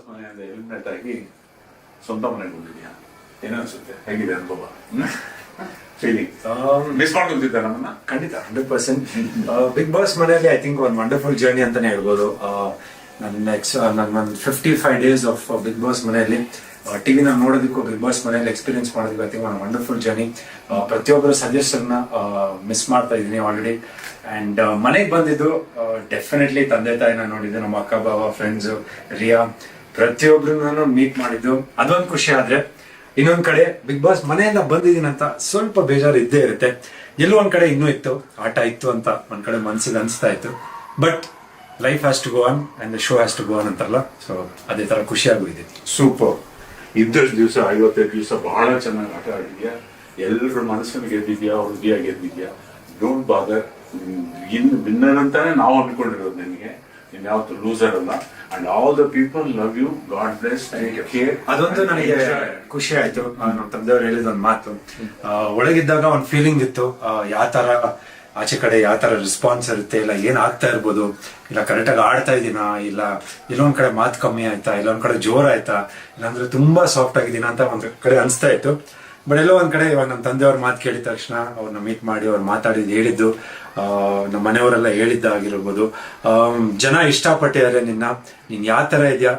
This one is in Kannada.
ಬಾಸ್ ಮನೆಯಿಂದ ಎಲಿಮಿನೇಟ್ ಆಗಿ ಸ್ವಂತ ಮನೆಗೆ ಬಂದಿದ್ಯಾ, ಏನೋ ಅನ್ಸುತ್ತೆ, ಹೇಗಿದೆ ಅನುಭವ? ಫೀಲಿಂಗ್ ಮಿಸ್ ಮಾಡ್ಕೊತಿದ್ದೆ ನಮ್ಮನ್ನ ಖಂಡಿತ 100%. ಬಿಗ್ ಬಾಸ್ ಮನೆಯಲ್ಲಿ ಐ ಥಿಂಕ್ ಒಂದು ವಂಡರ್ಫುಲ್ ಜರ್ನಿ ಅಂತಾನೆ ಹೇಳ್ಬೋದು. ನನ್ನ ಒಂದು 55 ಡೇಸ್ ಆಫ್ ಬಿಗ್ ಬಾಸ್ ಮನೆಯಲ್ಲಿ ಟಿವಿನ ನೋಡೋದಕ್ಕೂ ಬಿಗ್ ಬಾಸ್ ಮನೆಯಲ್ಲಿ ಎಕ್ಸ್ಪೀರಿಯನ್ಸ್ ಮಾಡೋದಕ್ಕೂ ಐ ಥಿಂಕ್ ಒಂದು ವಂಡರ್ಫುಲ್ ಜರ್ನಿ. ಪ್ರತಿಯೊಬ್ಬರ ಸಜೆಷನ್ನ ಮಿಸ್ ಮಾಡ್ತಾ ಇದ್ದೀನಿ ಆಲ್ರೆಡಿ. ಅಂಡ್ ಮನೆಗೆ ಬಂದಿದ್ದು ಡೆಫಿನೆಟ್ಲಿ ತಂದೆ ತಾಯಿನ ನೋಡಿದ್ದು, ನಮ್ಮ ಅಕ್ಕ ಬಾವ, ಫ್ರೆಂಡ್ಸ್, ರಿಯಾ, ಪ್ರತಿಯೊಬ್ಬರನ್ನು ಮೀಟ್ ಮಾಡಿದ್ದು ಅದೊಂದು ಖುಷಿ. ಆದ್ರೆ ಇನ್ನೊಂದ್ ಕಡೆ ಬಿಗ್ ಬಾಸ್ ಮನೆಯಿಂದ ಬಂದಿದ್ದೀನಂತ ಸ್ವಲ್ಪ ಬೇಜಾರು ಇದ್ದೇ ಇರುತ್ತೆ. ಎಲ್ಲೋ ಒಂದ್ ಕಡೆ ಇನ್ನೂ ಇತ್ತು, ಆಟ ಇತ್ತು ಅಂತ ಒಂದ್ ಕಡೆ ಮನ್ಸಿಗೆ ಅನ್ಸ್ತಾ ಇತ್ತು. But life has to go on and the show has to go on ಅಂತಾರಲ್ಲ, ಸೊ ಅದೇ ತರ ಖುಷಿಯಾಗೂ ಇದೆ. ಸೂಪರ್. ಇದ್ದಷ್ಟು ದಿವಸ 55 ದಿವಸ ಬಹಳ ಚೆನ್ನಾಗಿ ಆಟ ಆಡಿದ್ಯಾ, ಎಲ್ಲರ ಮನಸ್ಸನ್ನು ಗೆದ್ದಿದ್ಯಾ, ಹೃದಯ ಗೆದ್ದಿದ್ಯಾ. ಡೋಂಟ್ ಬಾದರ್, ಇನ್ನು ವಿನ್ನರ್ ಅಂತಾನೆ ನಾವು ಅನ್ಕೊಂಡಿರೋದು. ನಿನಗೆ ಇನ್ಯಾವತ್ತು ಲೂಸರ್ ಅಲ್ಲ. And all the people love you, God bless, take care. ಅದೊಂದು ನನಗೆ ಖುಷಿ ಆಯ್ತು. ನಮ್ಮ ತಂದೆಯವರು ಹೇಳಿದ ಒಂದು ಮಾತು, ಒಳಗಿದ್ದಾಗ ಒಂದು ಫೀಲಿಂಗ್ ಇತ್ತು, ಯಾವ ತರ ಆಚೆ ಕಡೆ ಯಾವ ತರ ರೆಸ್ಪಾನ್ಸ್ ಇರುತ್ತೆ, ಇಲ್ಲ ಏನ್ ಆಗ್ತಾ ಇರ್ಬೋದು, ಇಲ್ಲ ಕರೆಕ್ಟಾಗಿ ಆಡ್ತಾ ಇದೀನಾ, ಇಲ್ಲ ಇಲ್ಲೊಂದ್ ಕಡೆ ಮಾತು ಕಮ್ಮಿ ಆಯ್ತಾ, ಇಲ್ಲೊಂದ್ ಕಡೆ ಜೋರ್ ಆಯ್ತಾ, ಇಲ್ಲಾಂದ್ರೆ ತುಂಬಾ ಸಾಫ್ಟ್ ಆಗಿದ್ದೀನ ಅಂತ ಒಂದ್ ಕಡೆ ಅನ್ಸ್ತಾ ಇತ್ತು. ಬಟ್ ಎಲ್ಲೋ ಒಂದ್ ಕಡೆ ಇವಾಗ ನಮ್ಮ ತಂದೆಯವ್ರ ಮಾತು ಕೇಳಿದ ತಕ್ಷಣ ಅವ್ರನ್ನ ಮೀಟ್ ಮಾಡಿ ಅವ್ರು ಮಾತಾಡಿದ್ದು ಹೇಳಿದ್ದು, ನಮ್ಮ ಮನೆಯವರೆಲ್ಲ ಹೇಳಿದ್ದಾಗಿರ್ಬೋದು, ಜನ ಇಷ್ಟಪಟ್ಟಿದ್ದಾರೆ ನಿನ್ನ, ನೀನ್ ಯಾವ ತರ ಇದೆಯಾ,